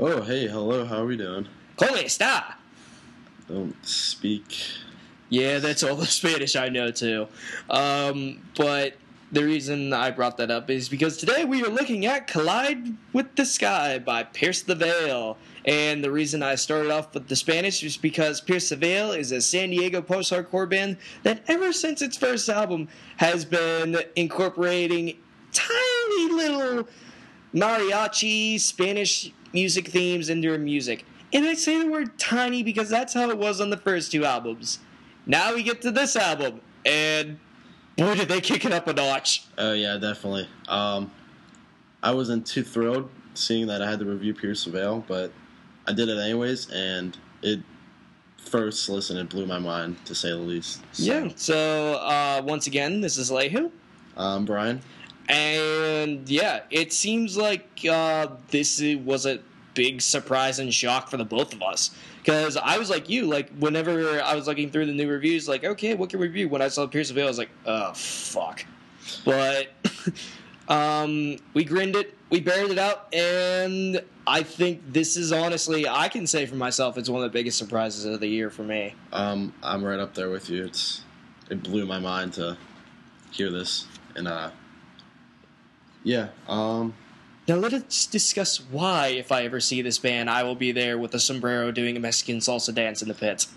Oh, hey, hello, how are we doing? ¿Cómo está? Don't speak. Yeah, that's all the Spanish I know, too. But the reason I brought that up is because today we are looking at Collide with the Sky by Pierce the Veil. And the reason I started off with the Spanish is because Pierce the Veil is a San Diego post-hardcore band that ever since its first album has been incorporating tiny little mariachi Spanish music themes into their music. And I say the word tiny because that's how it was on the first two albums. Now we get to this album, and boy, did they kick it up a notch. Oh, yeah, definitely. I wasn't too thrilled seeing that I had to review Pierce the Veil, but I did it anyways, and it first listen, it blew my mind, to say the least. So once again, this is Lehew. Brian? And yeah, it seems like this was a big surprise and shock for the both of us. Because I was like you, like whenever I was looking through the new reviews, like, okay, what can we review? When I saw Pierce the Veil, I was like, oh, fuck. But we grinned it, we buried it out, and I think this is honestly, I can say for myself, it's one of the biggest surprises of the year for me. I'm right up there with you. It blew my mind to hear this, and Now let us discuss why, if I ever see this band, I will be there with a sombrero doing a Mexican salsa dance in the pit.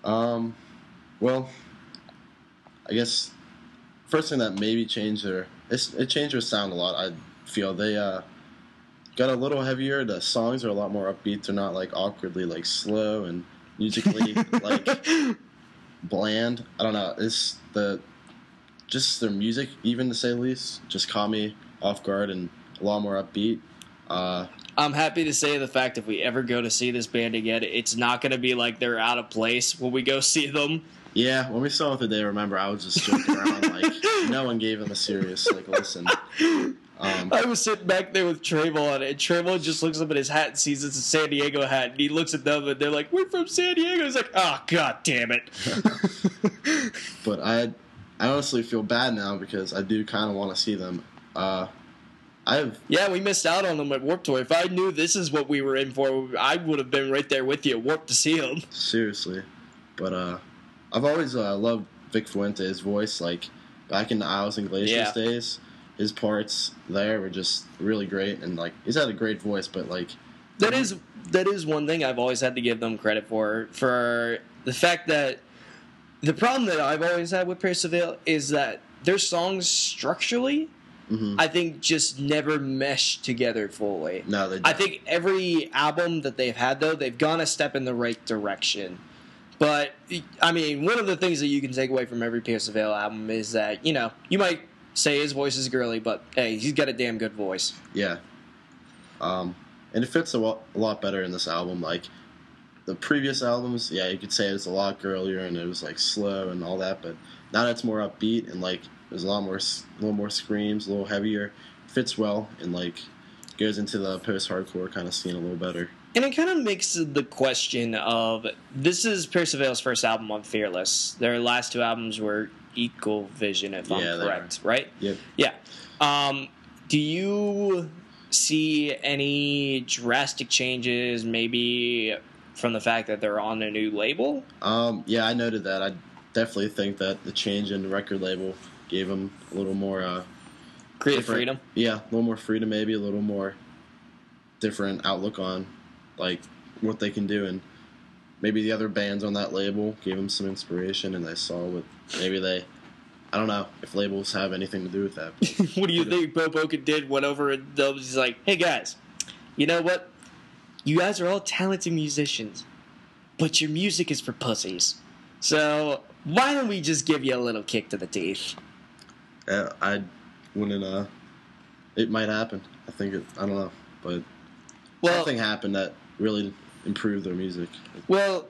Well, I guess first thing that maybe changed it changed their sound a lot. I feel they got a little heavier. The songs are a lot more upbeat. They're not like awkwardly like slow and musically like bland. I don't know. It's just their music, even to say the least, just caught me off guard and a lot more upbeat. I'm happy to say the fact if we ever go to see this band again, it's not going to be like they're out of place when we go see them. Yeah, when we saw it today, remember, I was just joking around. Like, no one gave them a serious, like, listen. I was sitting back there with Trayvon, and Trayvon just looks up at his hat and sees it's a San Diego hat, and he looks at them, and they're like, we're from San Diego. He's like, oh, god damn it. But I honestly feel bad now because I do kind of want to see them. We missed out on them at Warped Tour. If I knew this is what we were in for, I would have been right there with you at Warped to see them. Seriously. But I've always loved Vic Fuente's voice. Like, back in the Isles and Glaciers days, his parts there were just really great. And, like, he's had a great voice, but, like... That is one thing I've always had to give them credit for the fact that the problem that I've always had with Pierce the Veil is that their songs structurally, I think, just never mesh together fully. No, they don't. I think every album that they've had, though, they've gone a step in the right direction. But, I mean, one of the things that you can take away from every Pierce the Veil album is that, you know, you might say his voice is girly, but, hey, he's got a damn good voice. Yeah. And it fits a lot better in this album. Like, the previous albums, yeah, you could say it's a lot girlier and it was, like, slow and all that, but now it's more upbeat and, like, there's a little more screams, a little heavier. Fits well and, like, goes into the post-hardcore kind of scene a little better. And it kind of makes the question of, this is Pierce the Veil's first album on Fearless. Their last two albums were Equal Vision, if I'm correct, right? Yep. Yeah. Do you see any drastic changes, maybe from the fact that they're on a new label? Yeah, I noted that. I definitely think that the change in the record label gave them a little more... creative freedom? Yeah, a little more freedom, maybe a little more different outlook on, like, what they can do, and maybe the other bands on that label gave them some inspiration, and they saw what maybe I don't know if labels have anything to do with that. What do you think Bo Boken did? Went over and he's like, hey guys, you know what? You guys are all talented musicians, but your music is for pussies. So why don't we just give you a little kick to the teeth? I wouldn't, it might happen. I don't know, but something happened that really improved their music. Well,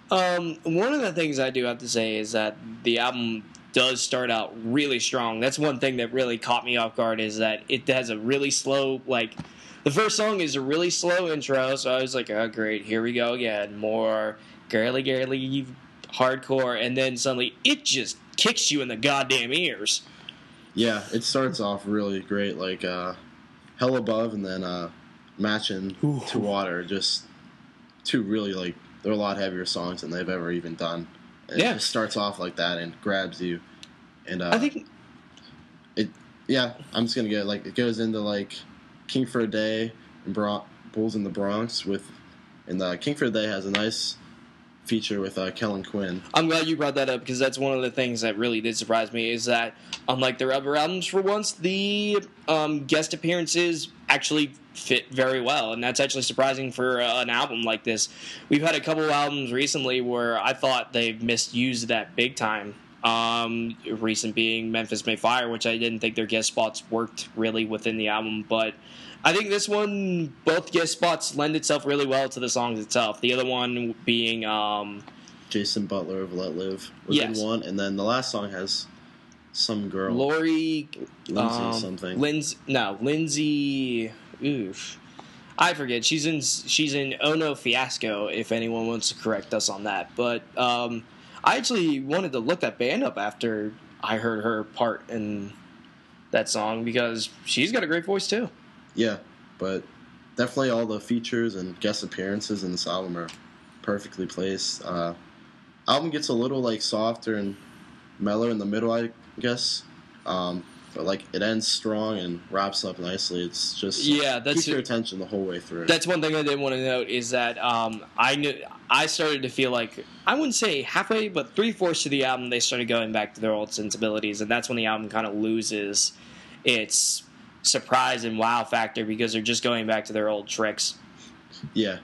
one of the things I do have to say is that the album does start out really strong. That's one thing that really caught me off guard, is that it has a really slow, like, the first song is a really slow intro, so I was like, oh great, here we go again, more girly hardcore, and then suddenly it just kicks you in the goddamn ears. Yeah, it starts off really great, like Hell Above, and then Matching Ooh. to Water, just two really like they're a lot heavier songs than they've ever even done. And Yeah. it just starts off like that and grabs you. And I think I'm just gonna get like it goes into like King for a Day and Bulls in the Bronx and King for a Day has a nice feature with Kellen Quinn. I'm glad you brought that up because that's one of the things that really did surprise me is that unlike their other albums for once, the guest appearances actually fit very well, and that's actually surprising for an album like this. We've had a couple of albums recently where I thought they misused that big time. Recent being Memphis May Fire, which I didn't think their guest spots worked really within the album, but I think this one, both guest spots lend itself really well to the songs itself. The other one being Jason Butler of Let Live was in one, and then the last song has some girl, Lindsay something. Lindsay. Oof, I forget. She's in Oh No Fiasco. If anyone wants to correct us on that, but I actually wanted to look that band up after I heard her part in that song because she's got a great voice too. Yeah, but definitely all the features and guest appearances in this album are perfectly placed. Album gets a little like softer and mellow in the middle, I guess. But like it ends strong and wraps up nicely. It's just keep your attention the whole way through. That's one thing I did want to note is that I started to feel like I wouldn't say halfway, but 3/4 of the album they started going back to their old sensibilities, and that's when the album kind of loses its surprise and wow factor because they're just going back to their old tricks. Yeah,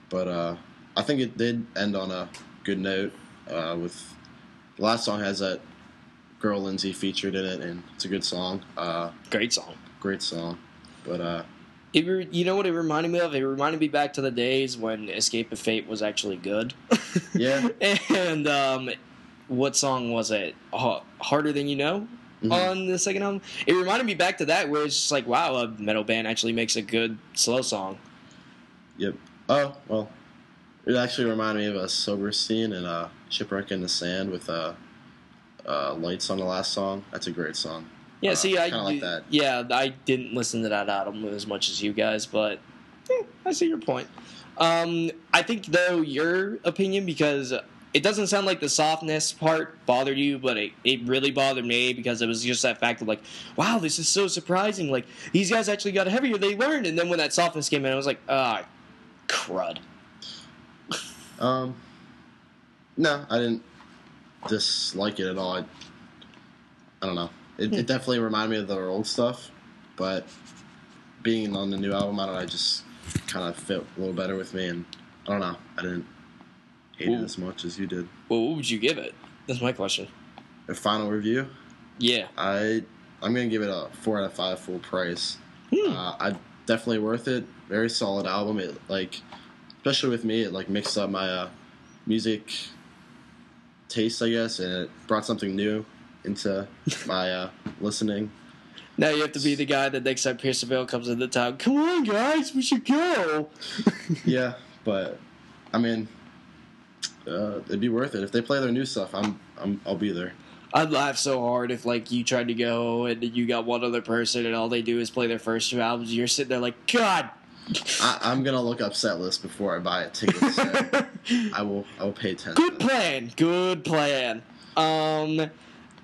but I think it did end on a good note. With the last song has that girl Lindsay featured in it, and it's a good song. Great song. But you know what it reminded me of? It reminded me back to the days when Escape of Fate was actually good. Yeah. And what song was it? Harder Than You Know? Mm-hmm. On the second album. It reminded me back to that where it's just like, wow, a metal band actually makes a good slow song. Yep. Oh, well, it actually reminded me of a Sober Scene and Shipwreck in the Sand with Lights on the last song. That's a great song. Yeah, see, I like that. Yeah, I didn't listen to that album as much as you guys, but I see your point. I think, though, your opinion, because it doesn't sound like the softness part bothered you, but it really bothered me because it was just that fact of like, wow, this is so surprising. Like, these guys actually got heavier. They learned. And then when that softness came in, I was like, crud. No, I didn't dislike it at all. I don't know. It definitely reminded me of their old stuff, but being on the new album, I don't know, it just kind of fit a little better with me, and I don't know. I didn't hate it as much as you did. Well, what would you give it? That's my question. A final review? Yeah. I'm going to give it a 4 out of 5 full price. Definitely worth it. Very solid album. It, like, especially with me, it like mixed up my music taste, I guess, and it brought something new into my listening. Now you have to be the guy that next time Pierce the Veil comes into town. Come on, guys, we should go. Yeah, but I mean, it'd be worth it if they play their new stuff. I'll be there. I'd laugh so hard if like you tried to go and you got one other person and all they do is play their first two albums. You're sitting there like, God. I'm gonna look up set list before I buy a ticket. So I will pay attention. Good plan.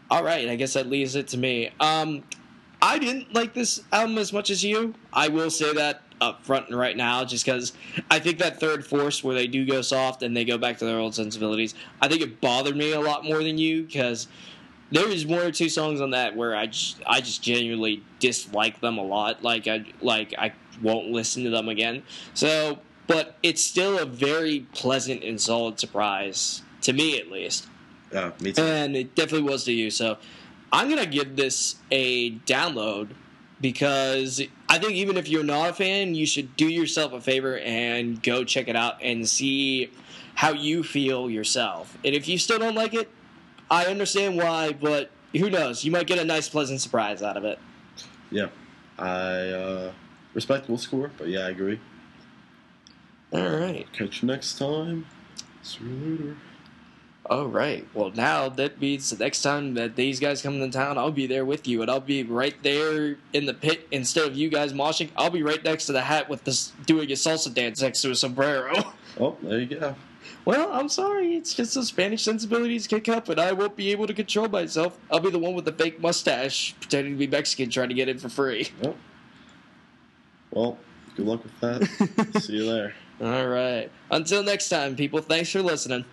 All right, I guess that leaves it to me. I didn't like this album as much as you. I will say that up front and right now, just because I think that third force where they do go soft and they go back to their old sensibilities, I think it bothered me a lot more than you, because there is one or two songs on that where I just genuinely dislike them a lot. I won't listen to them again. So, but it's still a very pleasant and solid surprise, to me at least. Yeah, me too. And it definitely was to you. So I'm going to give this a download because I think even if you're not a fan, you should do yourself a favor and go check it out and see how you feel yourself. And if you still don't like it, I understand why, but who knows? You might get a nice, pleasant surprise out of it. Yeah. Respectable score, but yeah, I agree. All right. Catch you next time. See you later. All right. Well, now that means the next time that these guys come to town, I'll be there with you, and I'll be right there in the pit instead of you guys moshing. I'll be right next to the hat with this doing a salsa dance next to a sombrero. Oh, there you go. Well, I'm sorry. It's just the Spanish sensibilities kick up, and I won't be able to control myself. I'll be the one with the fake mustache, pretending to be Mexican, trying to get in for free. Oh. Well, good luck with that. See you there. All right. Until next time, people, thanks for listening.